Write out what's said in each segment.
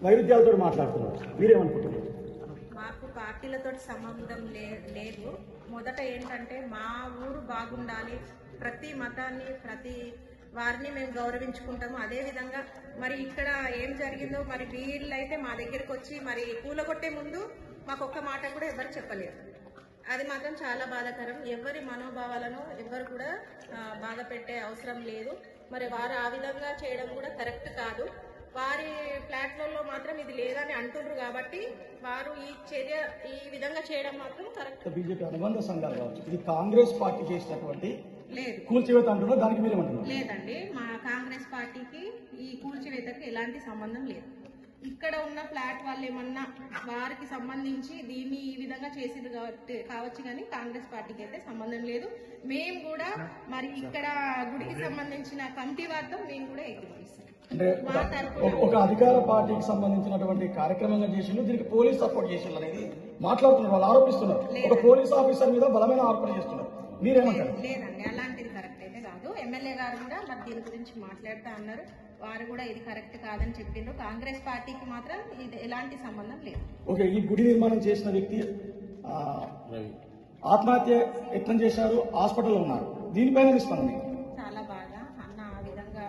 వైరుధ్యాలతో మాట్లాడుతున్నారు, మీరేమనుకుంటున్నారు? మాకు పార్టీలతో సంబంధం లేదు. మొదట ఏంటంటే మా ఊరు బాగుండాలి, ప్రతి మతాన్ని ప్రతి వారిని మేము గౌరవించుకుంటాము. అదేవిధంగా మరి ఇక్కడ ఏం జరిగిందో మరి వీళ్ళైతే మా దగ్గరికి వచ్చి మరి కూలగొట్టే ముందు మాకు ఒక్క మాట కూడా ఎవరు చెప్పలేరు. అది మాత్రం చాలా బాధాకరం. ఎవరి మనోభావాలను ఎవరు కూడా బాధ పెట్టే అవసరం లేదు. మరి వారు ఆ విధంగా చేయడం కూడా కరెక్ట్ కాదు. వారి ప్లాట్ఫామ్లో మాత్రం ఇది లేదని అంటున్నారు కాబట్టి వారు ఈ విధంగా చేయడం మాత్రం కరెక్ట్. బీజేపీ అనుబంధ సంఘాలు కావచ్చు, ఇది కాంగ్రెస్ పార్టీ చేసినటువంటి లేదు కూల్చివేత అంటున్నారు, దానికి మీరేమంటున్నారు? లేదండి, మా కాంగ్రెస్ పార్టీకి ఈ కూల్చివేతకు ఎలాంటి సంబంధం లేదు. ఇక్కడ ఉన్న ఫ్లాట్ వాళ్ళు ఏమన్నా వారికి సంబంధించి దీన్ని ఈ విధంగా చేసింది కావచ్చు, కానీ కాంగ్రెస్ పార్టీకి అయితే సంబంధం లేదు. మేము కూడా మరి ఇక్కడ గుడికి సంబంధించిన కమిటీ వారితో మేము కూడా ఏకీభవిస్తాం. అంటే ఒక అధికార పార్టీకి సంబంధించినటువంటి కార్యక్రమంగా చేసిండు, దీనికి పోలీస్ సపోర్ట్ చేసిండు అనేది మాట్లాడుతున్నారు, వాళ్ళు ఆరోపిస్తున్నారు. ఒక పోలీస్ ఆఫీసర్ మీద బలమైన ఆరోపణ చేస్తున్నారు, మీరేమంటారు? లేదండి, అలాంటిది కరెక్ట్ అయితే కాదు. ఎమ్మెల్యే గారు కూడా మరి దీని గురించి మాట్లాడుతూ అన్నారు, వారు కూడా ఇది కరెక్ట్ కాదని చెప్పిండ్రు. కాంగ్రెస్ పార్టీకి మాత్రం ఇది ఎలాంటి సంబంధం లేదు. ఓకే, ఈ గుడి నిర్మాణం చేసిన వ్యక్తి ఆత్మహత్య యత్నం చేశారు, హాస్పిటల్లో ఉన్నారు, దీనిపైన స్పందన? చాలా బాధ అన్న ఆ విధంగా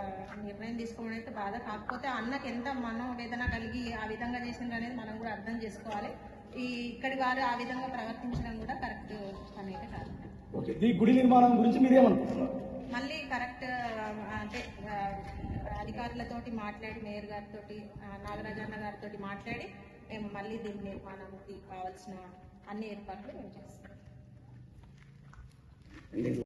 నిర్ణయం తీసుకోవడం అయితే బాధ. కాకపోతే అన్నకి ఎంత మనోవేదన కలిగి ఆ విధంగా చేసిండ్రు అనేది మనం కూడా అర్థం చేసుకోవాలి. ఇక్కడి వారు ఆ విధంగా ప్రవర్తించడం కూడా కరెక్ట్ పని అయితే కాదు. ఓకే, ఈ గుడి నిర్మాణం గురించి మీరేమనుకుంటున్నారు? మళ్ళీ కరెక్ట్ అంటే అధికారులతోటి మాట్లాడి, మేయర్ గారితో, నాగరాజన్న గారితో మాట్లాడి మేము మళ్ళీ దీని నిర్మాణానికి కావాల్సిన అన్ని ఏర్పాట్లు మేము చేస్తాం.